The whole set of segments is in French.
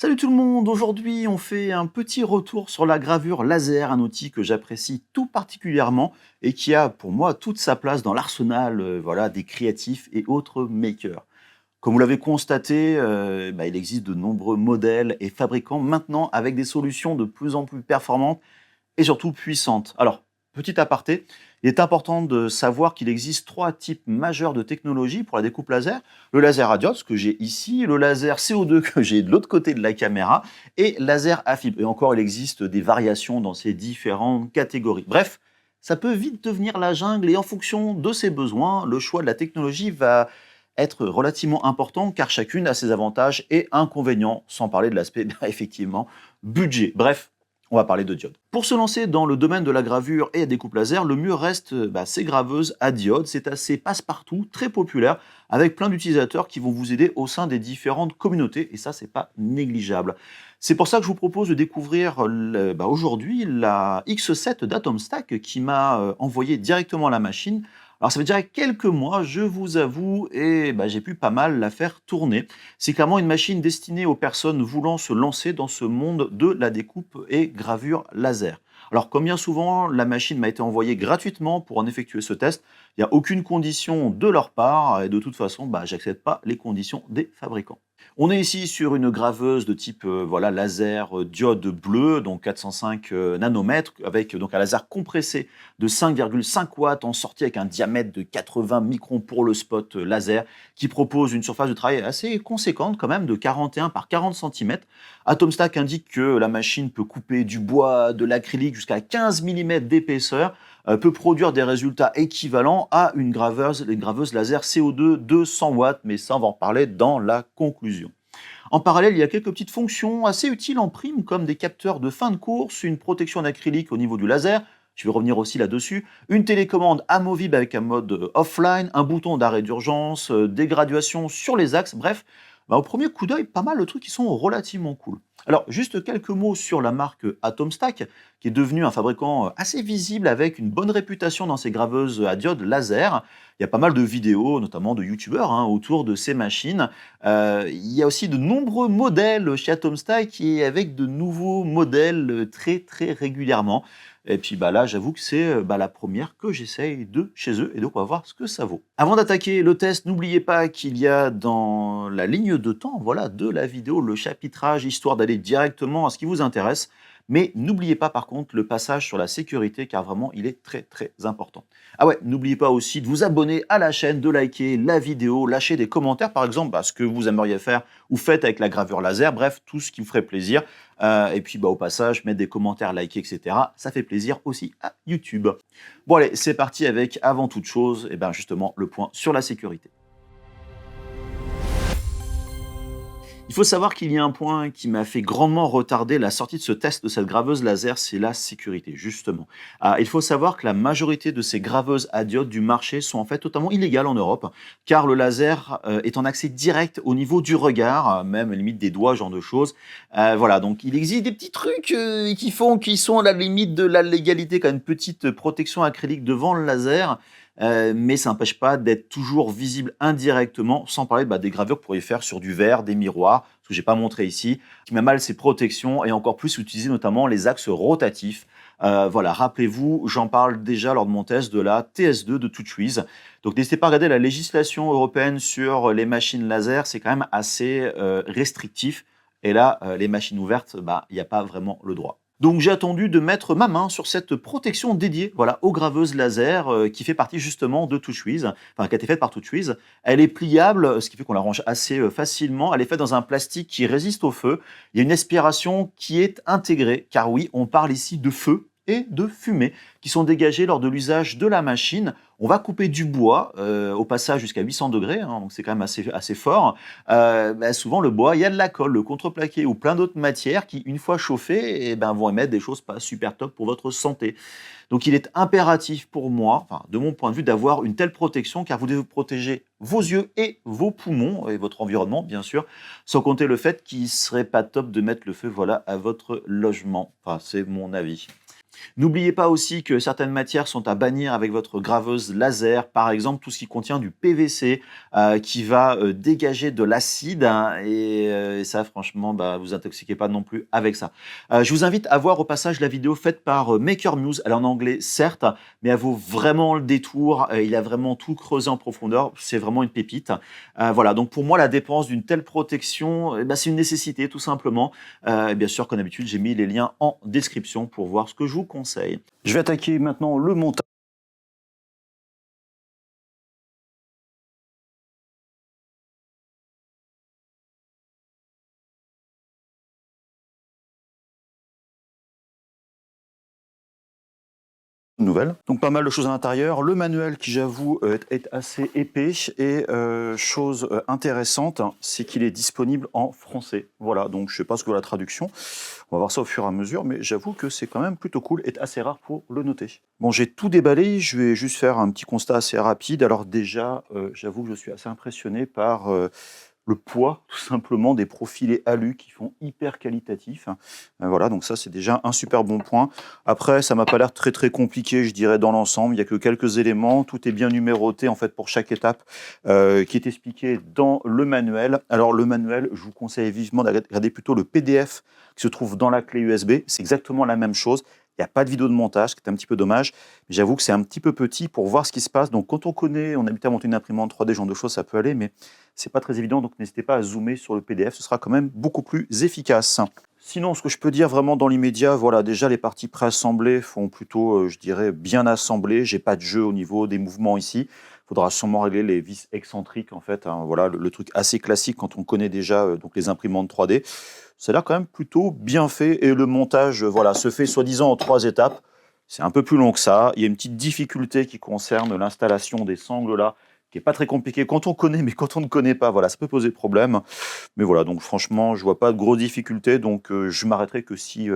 Salut tout le monde, aujourd'hui on fait un petit retour sur la gravure laser, un outil que j'apprécie tout particulièrement et qui a pour moi toute sa place dans l'arsenal voilà, des créatifs et autres makers. Comme vous l'avez constaté, il existe de nombreux modèles et fabricants maintenant avec des solutions de plus en plus performantes et surtout puissante. Alors, petit aparté, il est important de savoir qu'il existe trois types majeurs de technologies pour la découpe laser. Le laser à diode, ce que j'ai ici, le laser CO2 que j'ai de l'autre côté de la caméra, et laser à fibre. Et encore, il existe des variations dans ces différentes catégories. Bref, ça peut vite devenir la jungle et en fonction de ses besoins, le choix de la technologie va être relativement important car chacune a ses avantages et inconvénients, sans parler de l'aspect, effectivement, budget. Bref, on va parler de diode. Pour se lancer dans le domaine de la gravure et la découpe laser, le mieux reste ces graveuses à diode. C'est assez passe-partout, très populaire, avec plein d'utilisateurs qui vont vous aider au sein des différentes communautés, et ça, c'est pas négligeable. C'est pour ça que je vous propose de découvrir aujourd'hui la X7 d'Atomstack qui m'a envoyé directement à la machine. Alors ça fait déjà quelques mois, je vous avoue, et j'ai pu pas mal la faire tourner. C'est clairement une machine destinée aux personnes voulant se lancer dans ce monde de la découpe et gravure laser. Alors comme bien souvent, la machine m'a été envoyée gratuitement pour en effectuer ce test. Il n'y a aucune condition de leur part et de toute façon, j'accepte pas les conditions des fabricants. On est ici sur une graveuse de type laser diode bleu, donc 405 nanomètres, avec donc un laser compressé de 5,5 watts en sortie avec un diamètre de 80 microns pour le spot laser, qui propose une surface de travail assez conséquente quand même, de 41 par 40 cm. Atomstack indique que la machine peut couper du bois, de l'acrylique jusqu'à 15 mm d'épaisseur, peut produire des résultats équivalents à une graveuse laser CO2 de 100 watts, mais ça on va en reparler dans la conclusion. En parallèle, il y a quelques petites fonctions assez utiles en prime, comme des capteurs de fin de course, une protection en acrylique au niveau du laser, je vais revenir aussi là-dessus, une télécommande amovible avec un mode offline, un bouton d'arrêt d'urgence, des graduations sur les axes, bref, au premier coup d'œil, pas mal de trucs qui sont relativement cool. Alors, juste quelques mots sur la marque Atomstack, qui est devenue un fabricant assez visible avec une bonne réputation dans ses graveuses à diode laser. Il y a pas mal de vidéos, notamment de youtubeurs, autour de ces machines. Il y a aussi de nombreux modèles chez Atomstack et avec de nouveaux modèles très très régulièrement. Et puis là, j'avoue que c'est la première que j'essaye de chez eux, et donc on va voir ce que ça vaut. Avant d'attaquer le test, n'oubliez pas qu'il y a dans la ligne de temps de la vidéo le chapitrage, histoire d'aller directement à ce qui vous intéresse. Mais n'oubliez pas par contre le passage sur la sécurité, car vraiment il est très très important. Ah ouais, n'oubliez pas aussi de vous abonner à la chaîne, de liker la vidéo, lâcher des commentaires par exemple, ce que vous aimeriez faire ou faites avec la gravure laser, bref, tout ce qui vous ferait plaisir. Et puis au passage, mettre des commentaires, liker, etc. Ça fait plaisir aussi à YouTube. Bon allez, c'est parti avec, avant toute chose, justement le point sur la sécurité. Il faut savoir qu'il y a un point qui m'a fait grandement retarder la sortie de ce test de cette graveuse laser, c'est la sécurité, justement. Il faut savoir que la majorité de ces graveuses à diode du marché sont en fait totalement illégales en Europe, car le laser est en accès direct au niveau du regard, même limite des doigts, ce genre de choses. Voilà, donc il existe des petits trucs qui sont à la limite de la légalité, comme une petite protection acrylique devant le laser. Mais ça n'empêche pas d'être toujours visible indirectement, sans parler des gravures que vous pourriez faire sur du verre, des miroirs, ce que j'ai pas montré ici, qui met mal ses protections et encore plus utiliser notamment les axes rotatifs. Voilà, rappelez-vous, j'en parle déjà lors de mon test de la TS2 de TouchWiz. Donc n'hésitez pas à regarder la législation européenne sur les machines laser, c'est quand même assez restrictif. Et là, les machines ouvertes, il n'y a pas vraiment le droit. Donc j'ai attendu de mettre ma main sur cette protection dédiée aux graveuses laser qui fait partie justement de TouchWiz, qui a été faite par TouchWiz. Elle est pliable, ce qui fait qu'on la range assez facilement. Elle est faite dans un plastique qui résiste au feu. Il y a une aspiration qui est intégrée, car oui, on parle ici de feu et de fumée qui sont dégagées lors de l'usage de la machine. On va couper du bois, au passage jusqu'à 800 degrés, donc c'est quand même assez fort. Souvent, le bois, il y a de la colle, le contreplaqué ou plein d'autres matières qui, une fois chauffées, vont émettre des choses pas super top pour votre santé. Donc, il est impératif pour moi, de mon point de vue, d'avoir une telle protection, car vous devez protéger vos yeux et vos poumons, et votre environnement, bien sûr, sans compter le fait qu'il serait pas top de mettre le feu à votre logement. C'est mon avis. N'oubliez pas aussi que certaines matières sont à bannir avec votre graveuse laser, par exemple tout ce qui contient du PVC qui va dégager de l'acide hein, et ça franchement bah, vous intoxiquez pas non plus avec ça. Je vous invite à voir au passage la vidéo faite par Maker Muse, elle est en anglais certes, mais elle vaut vraiment le détour, il a vraiment tout creusé en profondeur, c'est vraiment une pépite. Voilà, donc pour moi la dépense d'une telle protection, eh ben, c'est une nécessité tout simplement. Et bien sûr, comme d'habitude, j'ai mis les liens en description pour voir ce que je vous conseille. Je vais attaquer maintenant le montage. Nouvelle. Donc pas mal de choses à l'intérieur. Le manuel qui j'avoue est assez épais et chose intéressante, hein, c'est qu'il est disponible en français. Voilà, donc je sais pas ce que vaut la traduction. On va voir ça au fur et à mesure, mais j'avoue que c'est quand même plutôt cool et assez rare pour le noter. Bon, j'ai tout déballé, je vais juste faire un petit constat assez rapide. Alors déjà, j'avoue que je suis assez impressionné par le poids, tout simplement, des profilés alu qui font hyper qualitatif. Voilà, donc ça, c'est déjà un super bon point. Après, ça m'a pas l'air très très compliqué, je dirais, dans l'ensemble. Il y a que quelques éléments. Tout est bien numéroté, en fait, pour chaque étape, qui est expliqué dans le manuel. Alors, le manuel, je vous conseille vivement de regarder plutôt le PDF qui se trouve dans la clé USB. C'est exactement la même chose. Il n'y a pas de vidéo de montage, ce qui est un petit peu dommage. Mais j'avoue que c'est un petit peu petit pour voir ce qui se passe. Donc, quand on connaît, on habite à monter une imprimante 3D, ce genre de choses, ça peut aller, mais c'est pas très évident. Donc, n'hésitez pas à zoomer sur le PDF. Ce sera quand même beaucoup plus efficace. Sinon, ce que je peux dire vraiment dans l'immédiat, voilà, déjà les parties préassemblées font plutôt, je dirais, bien assemblées. J'ai pas de jeu au niveau des mouvements ici. Il faudra sûrement régler les vis excentriques, en fait. Hein, voilà, le truc assez classique quand on connaît déjà donc les imprimantes 3D. Ça a l'air quand même plutôt bien fait et le montage voilà, se fait soi-disant en 3 étapes. C'est un peu plus long que ça. Il y a une petite difficulté qui concerne l'installation des sangles là, qui n'est pas très compliquée quand on connaît, mais quand on ne connaît pas, voilà, ça peut poser problème. Mais voilà, donc franchement, je vois pas de grosses difficultés, donc je m'arrêterai que si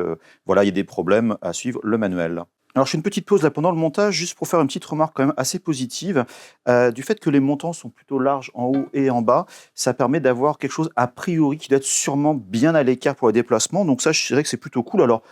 voilà, il y a des problèmes à suivre le manuel. Alors, je fais une petite pause là pendant le montage, juste pour faire une petite remarque quand même assez positive. Du fait que les montants sont plutôt larges en haut et en bas, ça permet d'avoir quelque chose a priori qui doit être sûrement bien à l'écart pour les déplacements. Donc ça, je dirais que c'est plutôt cool. Alors,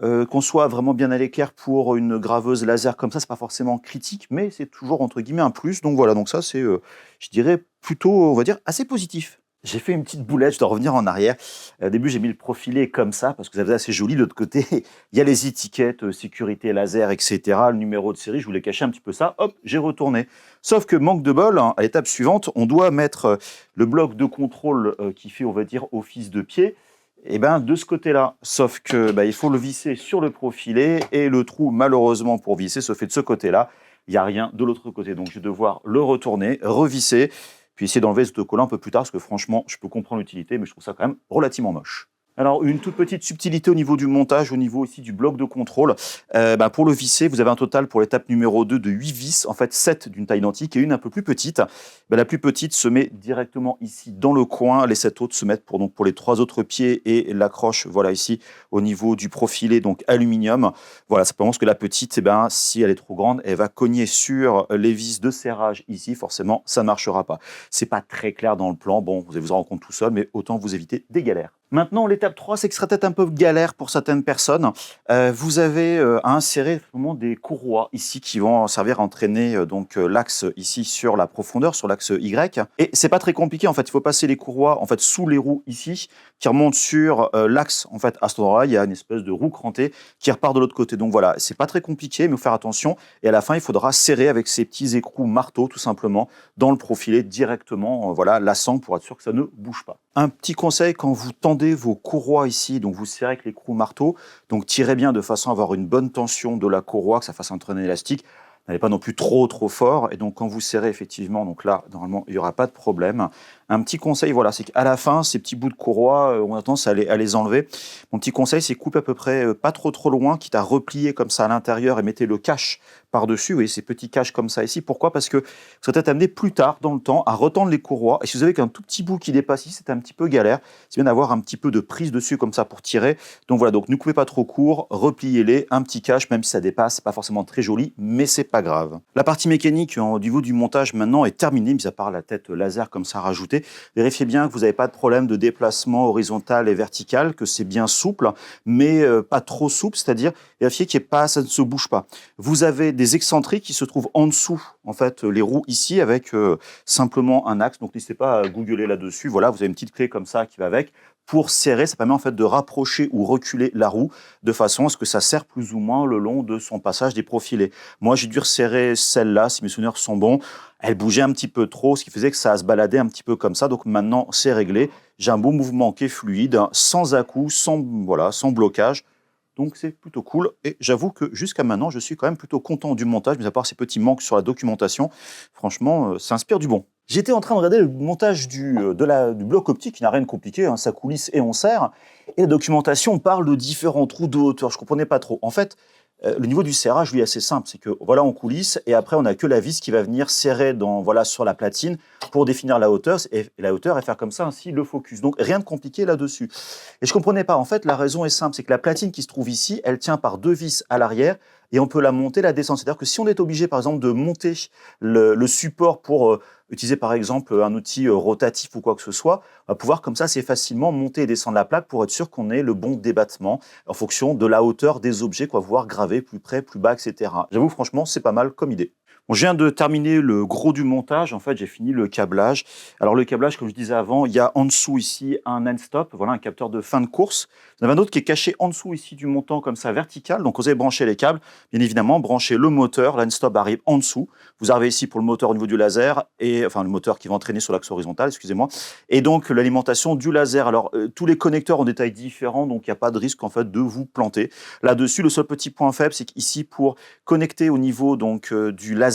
qu'on soit vraiment bien à l'écart pour une graveuse laser comme ça, c'est pas forcément critique, mais c'est toujours entre guillemets un plus. Donc voilà, donc ça c'est, je dirais, plutôt, on va dire, assez positif. J'ai fait une petite boulette, je dois revenir en arrière. Au début, j'ai mis le profilé comme ça, parce que ça faisait assez joli. De l'autre côté, il y a les étiquettes, sécurité laser, etc., le numéro de série, je voulais cacher un petit peu ça. Hop, j'ai retourné. Sauf que, manque de bol, hein, à l'étape suivante, on doit mettre le bloc de contrôle qui fait, on va dire, office de pied, et ben de ce côté-là. Sauf que il faut le visser sur le profilé, et le trou, malheureusement, pour visser, se fait de ce côté-là. Il n'y a rien de l'autre côté. Donc, je vais devoir le retourner, revisser, puis essayer d'enlever ce autocollant un peu plus tard, parce que franchement, je peux comprendre l'utilité, mais je trouve ça quand même relativement moche. Alors, une toute petite subtilité au niveau du montage, au niveau aussi du bloc de contrôle. Pour le visser, vous avez un total pour l'étape numéro 2 de 8 vis, en fait 7 d'une taille identique et une un peu plus petite. La plus petite se met directement ici dans le coin, les 7 autres se mettent pour les 3 autres pieds et l'accroche, voilà ici, au niveau du profilé, donc aluminium. Voilà, simplement parce que la petite, si elle est trop grande, elle va cogner sur les vis de serrage ici, forcément, ça ne marchera pas. C'est pas très clair dans le plan, bon, vous allez vous en rendre compte tout seul, mais autant vous éviter des galères. Maintenant, l'étape 3, c'est que ce sera peut-être un peu galère pour certaines personnes. Vous avez à insérer des courroies ici qui vont servir à entraîner l'axe ici sur la profondeur, sur l'axe Y. Et c'est pas très compliqué, en fait. Il faut passer les courroies en fait sous les roues ici, qui remontent sur l'axe. En fait, à cet endroit-là, il y a une espèce de roue crantée qui repart de l'autre côté. Donc voilà, c'est pas très compliqué, mais il faut faire attention. Et à la fin, il faudra serrer avec ces petits écrous marteaux, tout simplement, dans le profilé directement. Voilà, la sangle pour être sûr que ça ne bouge pas. Un petit conseil, quand vous tendez vos courroies ici, donc vous serrez avec l'écrou marteau, donc tirez bien de façon à avoir une bonne tension de la courroie, que ça fasse entraîner l'élastique. N'allez pas non plus trop fort, et donc quand vous serrez effectivement, donc là, normalement, il n'y aura pas de problème. Un petit conseil, voilà, c'est qu'à la fin, ces petits bouts de courroie, on a tendance à les enlever. Mon petit conseil, c'est couper à peu près pas trop loin, quitte à replier comme ça à l'intérieur et mettez le cache par-dessus. Vous voyez, ces petits caches comme ça ici. Pourquoi? Parce que vous serez peut-être amené plus tard dans le temps à retendre les courroies. Et si vous avez qu'un tout petit bout qui dépasse ici, c'est un petit peu galère. C'est bien d'avoir un petit peu de prise dessus comme ça pour tirer. Donc voilà, donc ne coupez pas trop court, repliez-les, un petit cache, même si ça dépasse, c'est pas forcément très joli, mais c'est pas grave. La partie mécanique au niveau du montage maintenant est terminée, mis à part la tête laser comme ça rajoutée. sculpté. Vérifiez bien que vous n'avez pas de problème de déplacement horizontal et vertical, que c'est bien souple, mais pas trop souple, c'est-à-dire vérifiez qu'il y ait pas, ça ne se bouge pas. Vous avez des excentriques qui se trouvent en dessous, en fait, les roues ici, avec simplement un axe. Donc n'hésitez pas à googler là-dessus. Voilà, vous avez une petite clé comme ça qui va avec. Pour serrer, ça permet en fait de rapprocher ou reculer la roue de façon à ce que ça serre plus ou moins le long de son passage des profilés. Moi, j'ai dû resserrer celle-là, si mes souvenirs sont bons. Elle bougeait un petit peu trop, ce qui faisait que ça se baladait un petit peu comme ça. Donc maintenant, c'est réglé. J'ai un beau mouvement qui est fluide, sans à-coups, sans blocage. Donc c'est plutôt cool. Et j'avoue que jusqu'à maintenant, je suis quand même plutôt content du montage, mais à part ces petits manques sur la documentation, franchement, ça inspire du bon. J'étais en train de regarder le montage du bloc optique, qui n'a rien de compliqué, hein, ça coulisse et on serre. Et la documentation parle de différents trous de hauteur. Je ne comprenais pas trop. En fait, le niveau du serrage, lui, est assez simple. C'est que voilà, on coulisse et après, on n'a que la vis qui va venir serrer sur la platine pour définir la hauteur et faire comme ça ainsi le focus. Donc rien de compliqué là-dessus. Et je ne comprenais pas. En fait, la raison est simple. C'est que la platine qui se trouve ici, elle tient par 2 vis à l'arrière et on peut la monter, la descendre. C'est-à-dire que si on est obligé, par exemple, de monter le support pour utiliser, par exemple, un outil rotatif ou quoi que ce soit, on va pouvoir comme ça assez facilement monter et descendre la plaque pour être sûr qu'on ait le bon débattement en fonction de la hauteur des objets qu'on va pouvoir graver plus près, plus bas, etc. J'avoue, franchement, c'est pas mal comme idée. Bon, je viens de terminer le gros du montage. En fait, j'ai fini le câblage. Alors, le câblage, comme je disais avant, il y a en dessous ici un end-stop, voilà, un capteur de fin de course. Vous en avez un autre qui est caché en dessous ici du montant, comme ça, vertical. Donc, vous avez branché les câbles. Bien évidemment, branchez le moteur. L'end-stop arrive en dessous. Vous arrivez ici pour le moteur au niveau du laser, enfin, le moteur qui va entraîner sur l'axe horizontal, excusez-moi. Et donc, l'alimentation du laser. Alors, tous les connecteurs ont des tailles différentes, donc il n'y a pas de risque, en fait, de vous planter. Là-dessus, le seul petit point faible, c'est qu'ici, pour connecter au niveau, donc, du laser,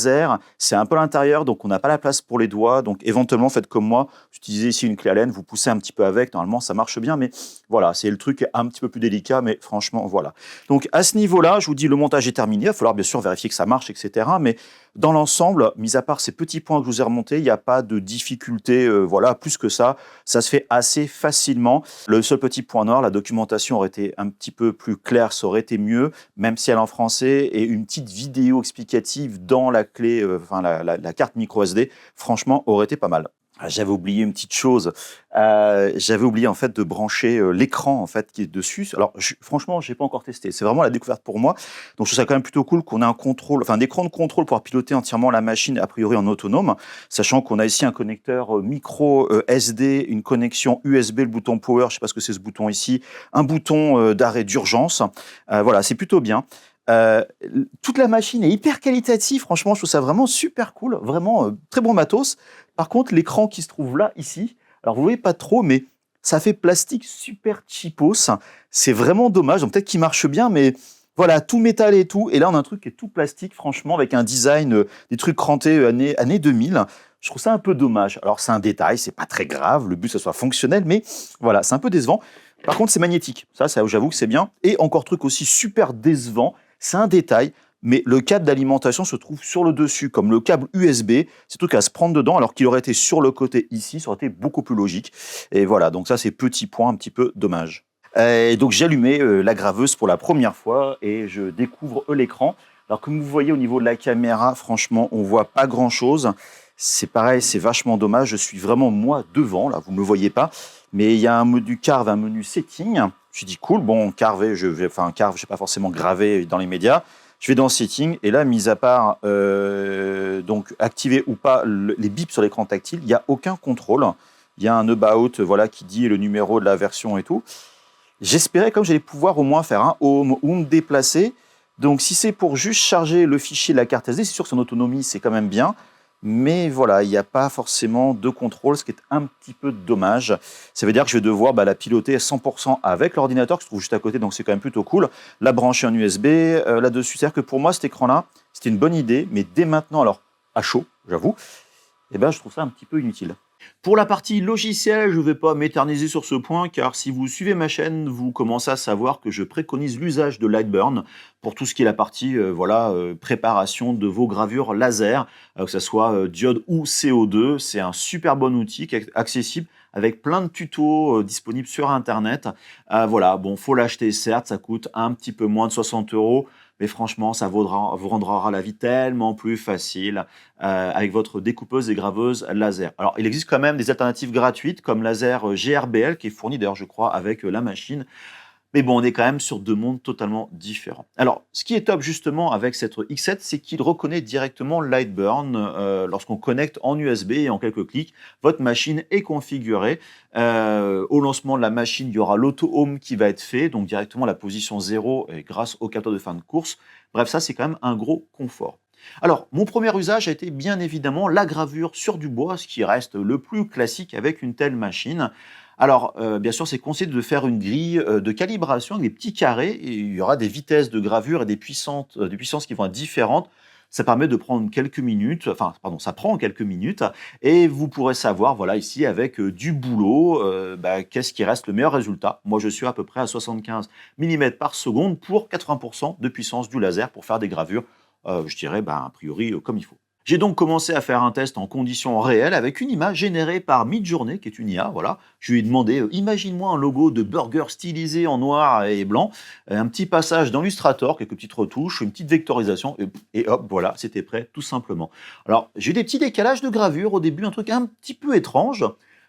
c'est un peu à l'intérieur, donc on n'a pas la place pour les doigts. Donc éventuellement, faites comme moi, j'utilisais ici une clé Allen, vous poussez un petit peu avec, normalement ça marche bien, mais voilà, c'est le truc un petit peu plus délicat, mais franchement, voilà. Donc à ce niveau-là, je vous dis, le montage est terminé, il va falloir bien sûr vérifier que ça marche, etc. Mais dans l'ensemble, mis à part ces petits points que je vous ai remontés, il n'y a pas de difficulté, voilà, plus que ça se fait assez facilement. Le seul petit point noir, la documentation aurait été un petit peu plus claire, ça aurait été mieux, même si elle est en français, et une petite vidéo explicative dans la clé, la carte micro SD, franchement, aurait été pas mal. J'avais oublié une petite chose. J'avais oublié en fait de brancher l'écran en fait qui est dessus. Alors franchement, j'ai pas encore testé. C'est vraiment la découverte pour moi. Donc je trouve ça quand même plutôt cool qu'on ait un écran de contrôle pour pouvoir piloter entièrement la machine a priori en autonome, sachant qu'on a ici un connecteur micro SD, une connexion USB, le bouton power. Je sais pas ce que c'est ce bouton ici, un bouton d'arrêt d'urgence. Voilà, c'est plutôt bien. Toute la machine est hyper qualitative, franchement, je trouve ça vraiment super cool, vraiment très bon matos. Par contre, l'écran qui se trouve là, ici, alors vous voyez pas trop, mais ça fait plastique super cheapos. C'est vraiment dommage, donc peut-être qu'il marche bien, mais voilà, tout métal et tout. Et là, on a un truc qui est tout plastique, franchement, avec un design, des trucs crantés années 2000. Je trouve ça un peu dommage. Alors, c'est un détail, c'est pas très grave, le but, que ça soit fonctionnel, mais voilà, c'est un peu décevant. Par contre, c'est magnétique. Ça, j'avoue que c'est bien. Et encore truc aussi super décevant, c'est un détail, mais le câble d'alimentation se trouve sur le dessus, comme le câble USB. C'est tout qu'à se prendre dedans, alors qu'il aurait été sur le côté ici, ça aurait été beaucoup plus logique. Et voilà, donc ça, c'est petit point un petit peu dommage. Et donc j'ai allumé la graveuse pour la première fois et je découvre l'écran. Alors comme vous voyez au niveau de la caméra, franchement, on voit pas grand-chose. C'est pareil, c'est vachement dommage. Je suis vraiment moi devant, là, vous ne me voyez pas. Mais il y a un menu carve, un menu setting. Je dis cool, bon, carve, je vais pas forcément graver dans les médias. Je vais dans setting et là, mis à part donc activer ou pas les bips sur l'écran tactile, il n'y a aucun contrôle. Il y a un about voilà, qui dit le numéro de la version et tout. J'espérais comme j'allais pouvoir au moins faire un home ou me déplacer. Donc si c'est pour juste charger le fichier de la carte SD, c'est sûr que son autonomie, c'est quand même bien. Mais voilà, il n'y a pas forcément de contrôle, ce qui est un petit peu dommage. Ça veut dire que je vais devoir la piloter à 100% avec l'ordinateur qui se trouve juste à côté, donc c'est quand même plutôt cool. La brancher en USB là-dessus. C'est-à-dire que pour moi, cet écran-là, c'était une bonne idée, mais dès maintenant, alors à chaud, j'avoue, je trouve ça un petit peu inutile. Pour la partie logicielle, je ne vais pas m'éterniser sur ce point, car si vous suivez ma chaîne, vous commencez à savoir que je préconise l'usage de Lightburn pour tout ce qui est la partie préparation de vos gravures laser, que ce soit diode ou CO2. C'est un super bon outil qui est accessible avec plein de tutos disponibles sur Internet. Voilà, bon, faut l'acheter certes, ça coûte un petit peu moins de 60 €. mais franchement, ça vous rendra la vie tellement plus facile avec votre découpeuse et graveuse laser. Alors, il existe quand même des alternatives gratuites comme laser GRBL qui est fourni d'ailleurs, je crois, avec la machine. Mais bon, on est quand même sur 2 mondes totalement différents. Alors, ce qui est top justement avec cette X7, c'est qu'il reconnaît directement Lightburn. Lorsqu'on connecte en USB et en quelques clics, votre machine est configurée. Au lancement de la machine, il y aura l'auto-home qui va être fait, donc directement la position 0 et grâce au capteur de fin de course. Bref, ça c'est quand même un gros confort. Alors, mon premier usage a été bien évidemment la gravure sur du bois, ce qui reste le plus classique avec une telle machine. Alors, bien sûr, c'est conseillé de faire une grille de calibration avec des petits carrés. Et il y aura des vitesses de gravure et des puissances qui vont être différentes. Ça permet de prendre quelques minutes, enfin, pardon, ça prend quelques minutes, et vous pourrez savoir, voilà, ici, avec du boulot, qu'est-ce qui reste le meilleur résultat. Moi, je suis à peu près à 75 millimètres par seconde pour 80% de puissance du laser pour faire des gravures, je dirais, a priori, comme il faut. J'ai donc commencé à faire un test en conditions réelles avec une image générée par Midjourney, qui est une IA, voilà. Je lui ai demandé, imagine-moi un logo de burger stylisé en noir et blanc, un petit passage dans Illustrator, quelques petites retouches, une petite vectorisation, et hop, voilà, c'était prêt, tout simplement. Alors, j'ai eu des petits décalages de gravure au début, un truc un petit peu étrange.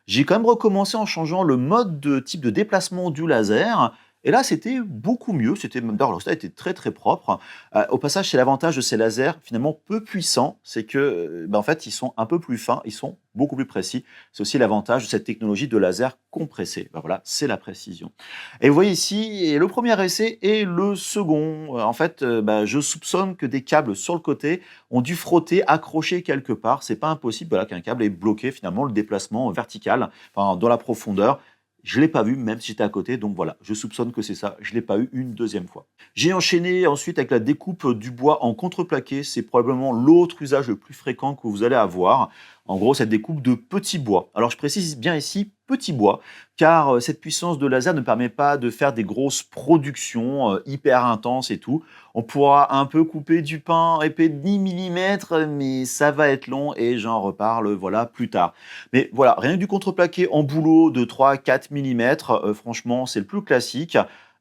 J'ai quand même recommencé en changeant le mode de type de déplacement du laser. Et là, c'était beaucoup mieux. C'était même d'ailleurs, le résultat était très très propre. Au passage, c'est l'avantage de ces lasers finalement peu puissants, c'est que, en fait, ils sont un peu plus fins, ils sont beaucoup plus précis. C'est aussi l'avantage de cette technologie de laser compressé. Voilà, c'est la précision. Et vous voyez ici le premier essai et le second. En fait, je soupçonne que des câbles sur le côté ont dû frotter, accrocher quelque part. C'est pas impossible, voilà, qu'un câble ait bloqué finalement le déplacement vertical, enfin dans la profondeur. Je ne l'ai pas vu, même si j'étais à côté, donc voilà, je soupçonne que c'est ça. Je ne l'ai pas eu une deuxième fois. J'ai enchaîné ensuite avec la découpe du bois en contreplaqué. C'est probablement l'autre usage le plus fréquent que vous allez avoir. En gros, cette découpe de petits bois. Alors, je précise bien ici petit bois, car cette puissance de laser ne permet pas de faire des grosses productions hyper intenses et tout. On pourra un peu couper du pain épais de 10 mm, mais ça va être long et j'en reparle voilà, plus tard. Mais voilà, rien que du contreplaqué en bouleau de 3-4 mm, franchement, c'est le plus classique.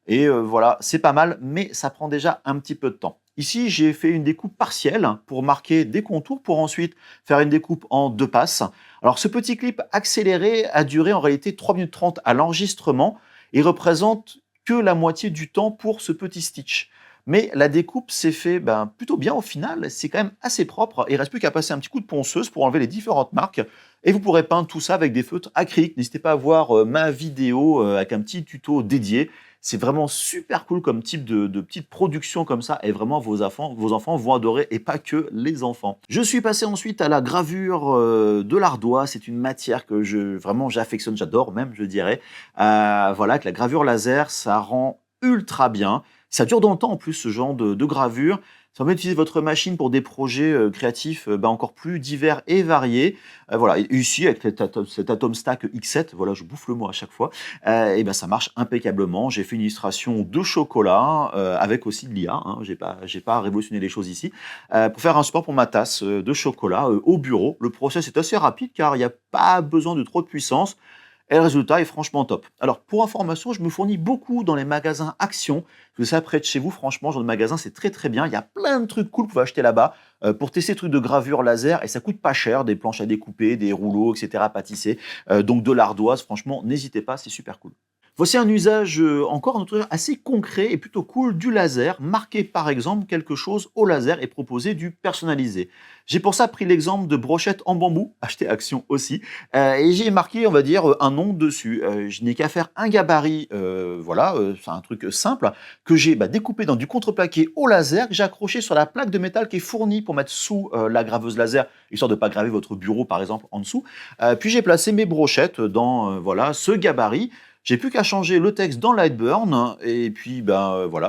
Et voilà, c'est pas mal, mais ça prend déjà un petit peu de temps. Ici, j'ai fait une découpe partielle pour marquer des contours, pour ensuite faire une découpe en 2 passes. Alors, ce petit clip accéléré a duré en réalité 3 minutes 30 à l'enregistrement et représente que la moitié du temps pour ce petit stitch. Mais la découpe s'est fait plutôt bien au final, c'est quand même assez propre. Il ne reste plus qu'à passer un petit coup de ponceuse pour enlever les différentes marques. Et vous pourrez peindre tout ça avec des feutres acryliques. N'hésitez pas à voir ma vidéo avec un petit tuto dédié. C'est vraiment super cool comme type de petite production comme ça. Et vraiment, vos enfants vont adorer et pas que les enfants. Je suis passé ensuite à la gravure de l'ardoise. C'est une matière que j'affectionne, j'adore même, je dirais. Voilà, avec la gravure laser, ça rend ultra bien. Ça dure dans le temps en plus, ce genre de gravure. Ça permet d'utiliser votre machine pour des projets créatifs encore plus divers et variés. Voilà, et ici, avec cet Atom Stack X7, voilà, je bouffe le mot à chaque fois, ça marche impeccablement. J'ai fait une illustration de chocolat avec aussi de l'IA. Hein, j'ai pas révolutionné les choses ici. Pour faire un support pour ma tasse de chocolat au bureau. Le process est assez rapide car il n'y a pas besoin de trop de puissance. Et le résultat est franchement top. Alors, pour information, je me fournis beaucoup dans les magasins Action. Je sais, près de chez vous, franchement, genre de magasin, c'est très très bien. Il y a plein de trucs cool que vous pouvez acheter là-bas pour tester des trucs de gravure laser. Et ça coûte pas cher, des planches à découper, des rouleaux, etc. à pâtisser. Donc de l'ardoise, franchement, n'hésitez pas, c'est super cool. Voici un usage, encore un autre usage assez concret et plutôt cool du laser. Marquer par exemple quelque chose au laser et proposer du personnalisé. J'ai pour ça pris l'exemple de brochettes en bambou, acheté Action aussi, et j'ai marqué, on va dire, un nom dessus. Je n'ai qu'à faire un gabarit, c'est un truc simple, que j'ai découpé dans du contreplaqué au laser, que j'ai accroché sur la plaque de métal qui est fournie pour mettre sous la graveuse laser, histoire de ne pas graver votre bureau par exemple en dessous. Puis j'ai placé mes brochettes dans ce gabarit. J'ai plus qu'à changer le texte dans Lightburn et puis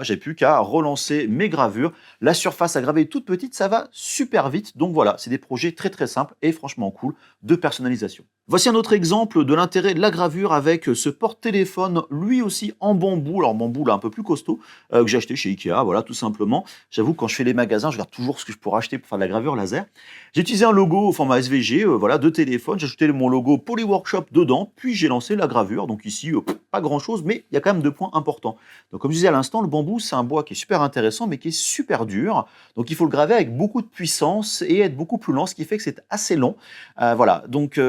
j'ai plus qu'à relancer mes gravures. La surface à graver est toute petite, ça va super vite. Donc voilà, c'est des projets très très simples et franchement cool de personnalisation. Voici un autre exemple de l'intérêt de la gravure avec ce porte-téléphone, lui aussi en bambou, alors bambou là un peu plus costaud, que j'ai acheté chez Ikea, voilà tout simplement. J'avoue que quand je fais les magasins, je regarde toujours ce que je pourrais acheter pour faire de la gravure laser. J'ai utilisé un logo au format SVG, voilà, de téléphone, j'ai ajouté mon logo Polyworkshop dedans, puis j'ai lancé la gravure, donc ici, pas grand chose, mais il y a quand même 2 points importants. Donc comme je disais à l'instant, le bambou c'est un bois qui est super intéressant, mais qui est super dur, donc il faut le graver avec beaucoup de puissance et être beaucoup plus lent, ce qui fait que c'est assez long. Voilà, donc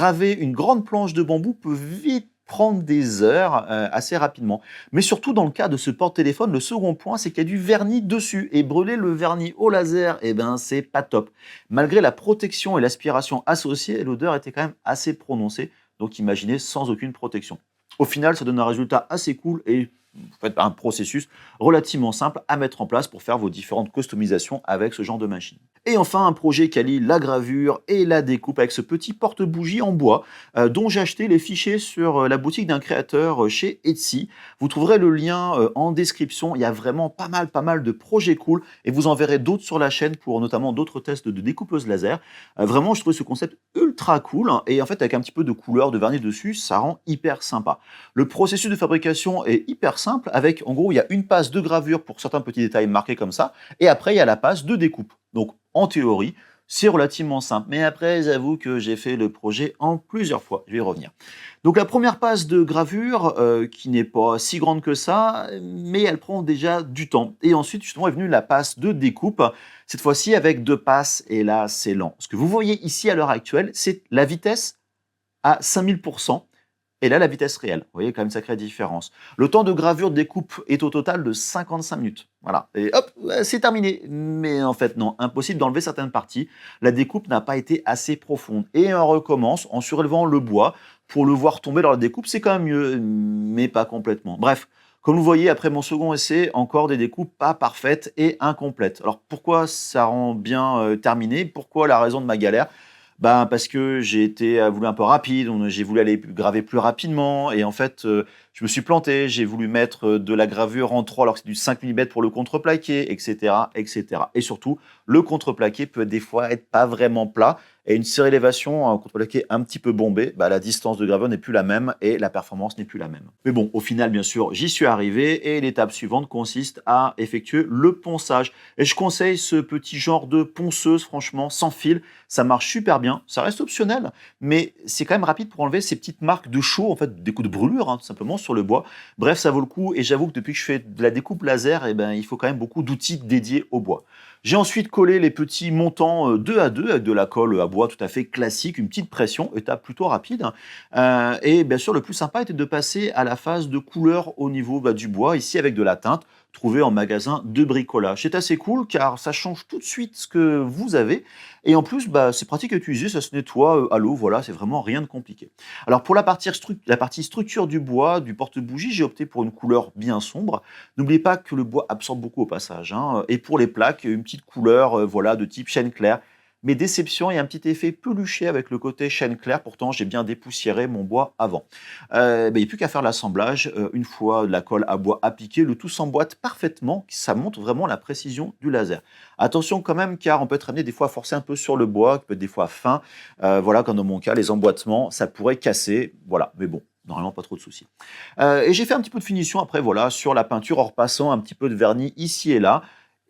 graver une grande planche de bambou peut vite prendre des heures assez rapidement. Mais surtout dans le cas de ce porte-téléphone, le second point, c'est qu'il y a du vernis dessus. Et brûler le vernis au laser, eh ben, c'est pas top. Malgré la protection et l'aspiration associée, l'odeur était quand même assez prononcée. Donc imaginez sans aucune protection. Au final, ça donne un résultat assez cool et en fait, un processus relativement simple à mettre en place pour faire vos différentes customisations avec ce genre de machine. Et enfin, un projet qui allie la gravure et la découpe avec ce petit porte-bougie en bois dont j'ai acheté les fichiers sur la boutique d'un créateur chez Etsy. Vous trouverez le lien en description. Il y a vraiment pas mal de projets cool et vous en verrez d'autres sur la chaîne pour notamment d'autres tests de découpeuse laser. Vraiment, je trouve ce concept ultra cool et en fait, avec un petit peu de couleur, de vernis dessus, ça rend hyper sympa. Le processus de fabrication est hyper simple avec, en gros, il y a une passe de gravure pour certains petits détails marqués comme ça et après, il y a la passe de découpe. Donc, en théorie, c'est relativement simple. Mais après, j'avoue que j'ai fait le projet en plusieurs fois. Je vais y revenir. Donc la première passe de gravure, qui n'est pas si grande que ça, mais elle prend déjà du temps. Et ensuite, justement, est venue la passe de découpe, cette fois-ci avec 2 passes, et là, c'est lent. Ce que vous voyez ici à l'heure actuelle, c'est la vitesse à 5000%. Et là, la vitesse réelle. Vous voyez quand même une sacrée différence. Le temps de gravure de découpe est au total de 55 minutes. Voilà. Et hop, c'est terminé. Mais en fait, non, impossible d'enlever certaines parties. La découpe n'a pas été assez profonde. Et on recommence en surélevant le bois pour le voir tomber dans la découpe. C'est quand même mieux, mais pas complètement. Bref. Comme vous voyez, après mon second essai, encore des découpes pas parfaites et incomplètes. Alors pourquoi ça rend bien terminé? Pourquoi la raison de ma galère? Ben, parce que j'ai été voulu un peu rapide, j'ai voulu aller graver plus rapidement et en fait, je me suis planté. J'ai voulu mettre de la gravure en 3 alors que c'est du 5 millimètres pour le contreplaqué, et cetera, et cetera. Et surtout, le contreplaqué peut des fois être pas vraiment plat et une surélévation, un contreplaqué un petit peu bombé, bah, la distance de gravure n'est plus la même et la performance n'est plus la même. Mais bon, au final, bien sûr, j'y suis arrivé et l'étape suivante consiste à effectuer le ponçage. Et je conseille ce petit genre de ponceuse, franchement, sans fil. Ça marche super bien. Ça reste optionnel, mais c'est quand même rapide pour enlever ces petites marques de chaud, en fait, des coups de brûlure, hein, tout simplement, sur le bois. Bref, ça vaut le coup. Et j'avoue que depuis que je fais de la découpe laser, eh ben, il faut quand même beaucoup d'outils dédiés au bois. J'ai ensuite collé les petits montants 2 à 2 avec de la colle à bois tout à fait classique, une petite pression, étape plutôt rapide. Et bien sûr, le plus sympa était de passer à la phase de couleur au niveau du bois, ici avec de la teinte, trouvée en magasin de bricolage. C'est assez cool car ça change tout de suite ce que vous avez. Et en plus, c'est pratique à utiliser, ça se nettoie à l'eau, voilà, c'est vraiment rien de compliqué. Alors pour la partie structure du bois, du porte-bougie, j'ai opté pour une couleur bien sombre. N'oubliez pas que le bois absorbe beaucoup au passage, hein. Et pour les plaques, une petite couleur voilà, de type chêne clair. Mais déception, il y a un petit effet peluché avec le côté chêne clair. Pourtant, j'ai bien dépoussiéré mon bois avant. Il n'y a plus qu'à faire l'assemblage. Une fois la colle à bois appliquée, le tout s'emboîte parfaitement. Ça montre vraiment la précision du laser. Attention quand même, car on peut être amené des fois à forcer un peu sur le bois, qui peut être des fois fin. Voilà, comme dans mon cas, les emboîtements, ça pourrait casser. Voilà, mais bon. Normalement, pas trop de soucis. Et j'ai fait un petit peu de finition après, voilà, sur la peinture en repassant un petit peu de vernis ici et là.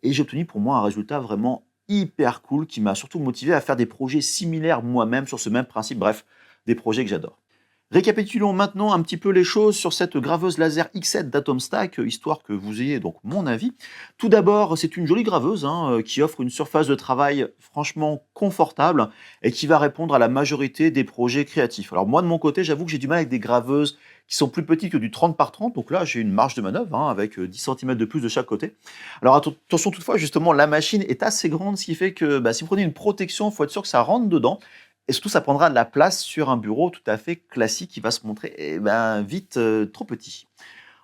Et j'ai obtenu pour moi un résultat vraiment hyper cool qui m'a surtout motivé à faire des projets similaires moi-même sur ce même principe. Bref, des projets que j'adore. Récapitulons maintenant un petit peu les choses sur cette graveuse laser X7 d'Atomstack, histoire que vous ayez donc mon avis. Tout d'abord, c'est une jolie graveuse qui offre une surface de travail franchement confortable et qui va répondre à la majorité des projets créatifs. Alors moi, de mon côté, j'avoue que j'ai du mal avec des graveuses qui sont plus petites que du 30 par 30, donc là, j'ai une marge de manœuvre avec 10 cm de plus de chaque côté. Alors attention toutefois, justement, la machine est assez grande, ce qui fait que si vous prenez une protection, il faut être sûr que ça rentre dedans. Et surtout, ça prendra de la place sur un bureau tout à fait classique qui va se montrer vite trop petit.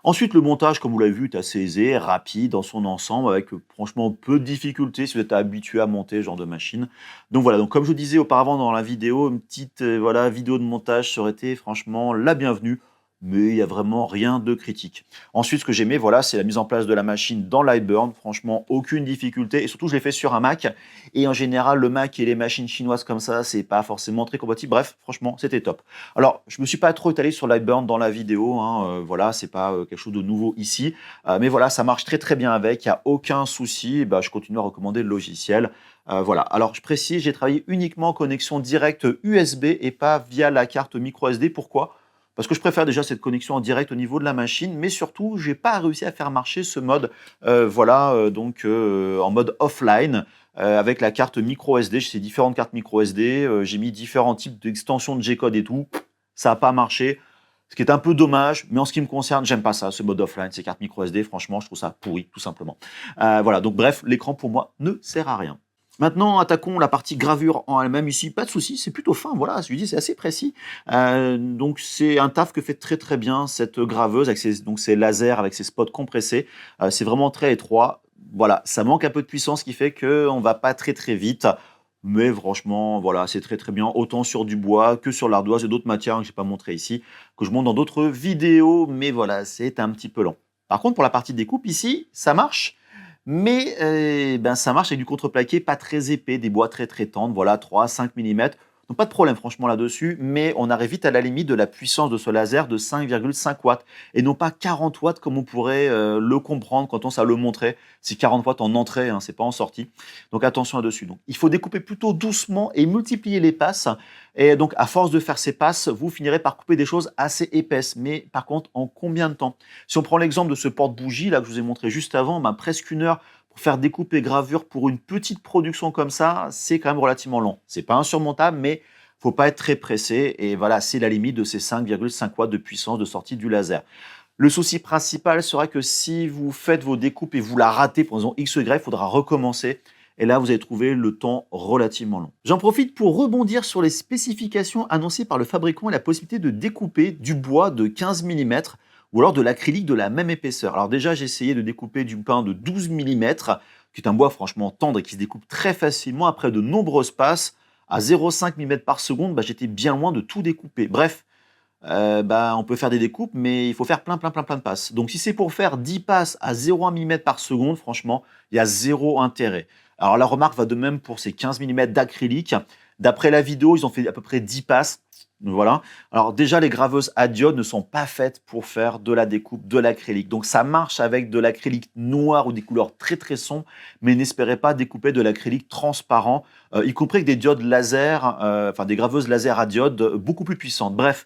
Ensuite, le montage, comme vous l'avez vu, est assez aisé, rapide dans son ensemble, avec franchement peu de difficultés si vous êtes habitué à monter ce genre de machine. Donc voilà, donc comme je vous disais auparavant dans la vidéo, une petite vidéo de montage ça aurait été franchement la bienvenue. mais il n'y a vraiment rien de critique. Ensuite, ce que j'aimais, voilà, c'est la mise en place de la machine dans Lightburn. Franchement, aucune difficulté. Et surtout, je l'ai fait sur un Mac. Et en général, le Mac et les machines chinoises comme ça, c'est pas forcément très compatible. Bref, franchement, c'était top. Alors, je me suis pas trop étalé sur Lightburn dans la vidéo. Voilà, c'est pas quelque chose de nouveau ici. Mais voilà, ça marche très très bien avec. Il n'y a aucun souci. Bah, je continue à recommander le logiciel. Voilà. Alors, je précise, j'ai travaillé uniquement en connexion directe USB et pas via la carte micro SD. Pourquoi? Parce que je préfère déjà cette connexion en direct au niveau de la machine, mais surtout, j'ai pas réussi à faire marcher ce mode, en mode offline, avec la carte micro SD. J'ai ces différentes cartes micro SD, j'ai mis différents types d'extensions de G-code et tout. Ça n'a pas marché, ce qui est un peu dommage, mais en ce qui me concerne, j'aime pas ça, ce mode offline, ces cartes micro SD. Franchement, je trouve ça pourri, tout simplement. Voilà, donc bref, l'écran pour moi ne sert à rien. Maintenant, attaquons la partie gravure en elle-même ici. Pas de souci, c'est plutôt fin. Voilà, je lui dis, c'est assez précis. Donc, c'est un taf que fait très très bien cette graveuse avec ses lasers, avec ses spots compressés. C'est vraiment très étroit. Voilà, ça manque un peu de puissance, ce qui fait qu'on va pas très très vite. Mais franchement, voilà, c'est très très bien. Autant sur du bois que sur l'ardoise et d'autres matières que je n'ai pas montré ici, que je montre dans d'autres vidéos. Mais voilà, c'est un petit peu lent. Par contre, pour la partie découpe ici, ça marche. Mais ça marche avec du contreplaqué pas très épais, des bois très très tendres, voilà, 3-5 mm. Donc pas de problème franchement là-dessus, mais on arrive vite à la limite de la puissance de ce laser de 5,5 watts et non pas 40 watts comme on pourrait le comprendre quand on ça le montrait. C'est 40 watts en entrée, c'est pas en sortie. Donc attention là-dessus. Donc il faut découper plutôt doucement et multiplier les passes. Et donc à force de faire ces passes, vous finirez par couper des choses assez épaisses. Mais par contre, en combien de temps? Si on prend l'exemple de ce porte-bougie là que je vous ai montré juste avant, presque 1 heure pour faire découper gravure pour une petite production comme ça, c'est quand même relativement long. C'est pas insurmontable, mais faut pas être très pressé. Et voilà, c'est la limite de ces 5,5 watts de puissance de sortie du laser. Le souci principal sera que si vous faites vos découpes et vous la ratez pour raison X ou Y, il faudra recommencer. Et là, vous allez trouver le temps relativement long. J'en profite pour rebondir sur les spécifications annoncées par le fabricant et la possibilité de découper du bois de 15 mm ou alors de l'acrylique de la même épaisseur. Alors déjà, j'ai essayé de découper du pain de 12 mm, qui est un bois franchement tendre et qui se découpe très facilement après de nombreuses passes. À 0,5 mm par seconde, j'étais bien loin de tout découper. Bref, on peut faire des découpes, mais il faut faire plein de passes. Donc si c'est pour faire 10 passes à 0,1 mm par seconde, franchement, il y a zéro intérêt. Alors la remarque va de même pour ces 15 mm d'acrylique. D'après la vidéo, ils ont fait à peu près 10 passes. Voilà. Alors déjà, les graveuses à diode ne sont pas faites pour faire de la découpe de l'acrylique. Donc ça marche avec de l'acrylique noir ou des couleurs très très sombres, mais n'espérez pas découper de l'acrylique transparent, y compris avec des diodes laser, des graveuses laser à diode beaucoup plus puissantes. Bref,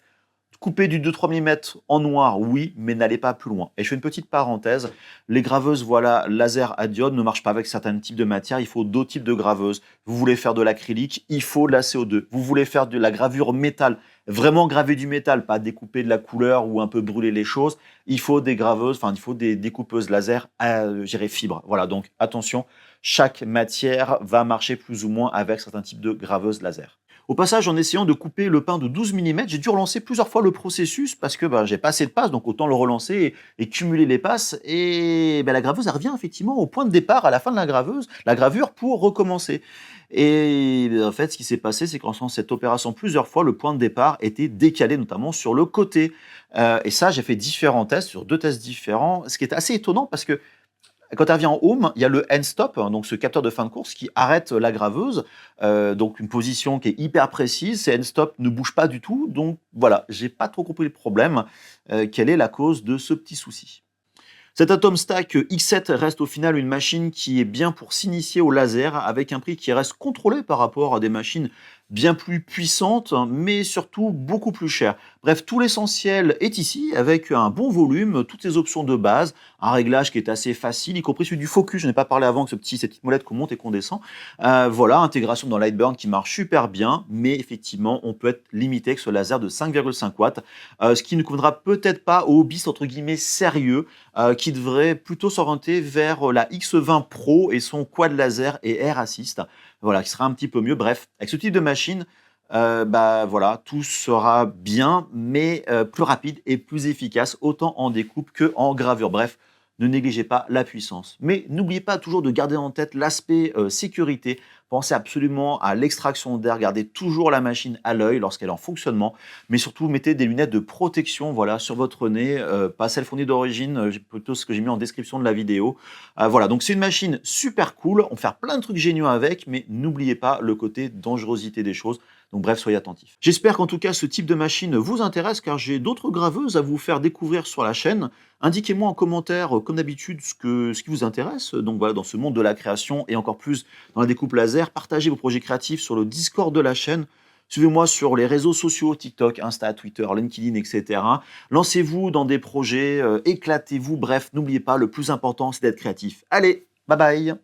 couper du 2-3 mm en noir, oui, mais n'allez pas plus loin. Et je fais une petite parenthèse, les graveuses laser à diode ne marchent pas avec certains types de matières, il faut d'autres types de graveuses. Vous voulez faire de l'acrylique, il faut de la CO2. Vous voulez faire de la gravure métal, vraiment graver du métal, pas découper de la couleur ou un peu brûler les choses, il faut des graveuses, il faut des découpeuses laser à gérer fibre. Voilà, donc attention, chaque matière va marcher plus ou moins avec certains types de graveuses laser. Au passage, en essayant de couper le pain de 12 mm, j'ai dû relancer plusieurs fois le processus parce que j'ai pas assez de passes, donc autant le relancer et cumuler les passes. Et la graveuse, elle revient effectivement au point de départ à la fin de la gravure pour recommencer. Et en fait, ce qui s'est passé, c'est qu'en faisant cette opération plusieurs fois, le point de départ était décalé, notamment sur le côté. Et ça, j'ai fait différents tests, sur 2 tests différents, ce qui est assez étonnant parce que quand elle revient en home, il y a le end stop, donc ce capteur de fin de course qui arrête la graveuse, donc une position qui est hyper précise. Ces end stop ne bougent pas du tout, donc voilà, j'ai pas trop compris le problème. Quelle est la cause de ce petit souci? Cet Atom Stack X7 reste au final une machine qui est bien pour s'initier au laser avec un prix qui reste contrôlé par rapport à des machines bien plus puissantes, mais surtout beaucoup plus chères. Bref, tout l'essentiel est ici avec un bon volume, toutes les options de base, un réglage qui est assez facile, y compris celui du focus. Je n'ai pas parlé avant que cette petite molette qu'on monte et qu'on descend. Voilà, intégration dans Lightburn qui marche super bien, mais effectivement, on peut être limité avec ce laser de 5,5 watts, ce qui ne conviendra peut-être pas aux hobbyistes entre guillemets sérieux, qui devrait plutôt s'orienter vers la X20 Pro et son quad laser et air assist, voilà, qui sera un petit peu mieux. Bref, avec ce type de machine, voilà, tout sera bien, mais plus rapide et plus efficace, autant en découpe que en gravure. Bref, ne négligez pas la puissance. Mais n'oubliez pas toujours de garder en tête l'aspect sécurité. Pensez absolument à l'extraction d'air, gardez toujours la machine à l'œil lorsqu'elle est en fonctionnement, mais surtout mettez des lunettes de protection voilà, sur votre nez, pas celle fournie d'origine, plutôt ce que j'ai mis en description de la vidéo. Voilà, donc c'est une machine super cool, on peut faire plein de trucs géniaux avec, mais n'oubliez pas le côté dangerosité des choses. Donc bref, soyez attentifs. J'espère qu'en tout cas ce type de machine vous intéresse car j'ai d'autres graveuses à vous faire découvrir sur la chaîne. Indiquez-moi en commentaire, comme d'habitude, ce qui vous intéresse. Donc voilà, dans ce monde de la création et encore plus dans la découpe laser, partagez vos projets créatifs sur le Discord de la chaîne. Suivez-moi sur les réseaux sociaux, TikTok, Insta, Twitter, LinkedIn, etc. Lancez-vous dans des projets, éclatez-vous. Bref, n'oubliez pas, le plus important, c'est d'être créatif. Allez, bye bye!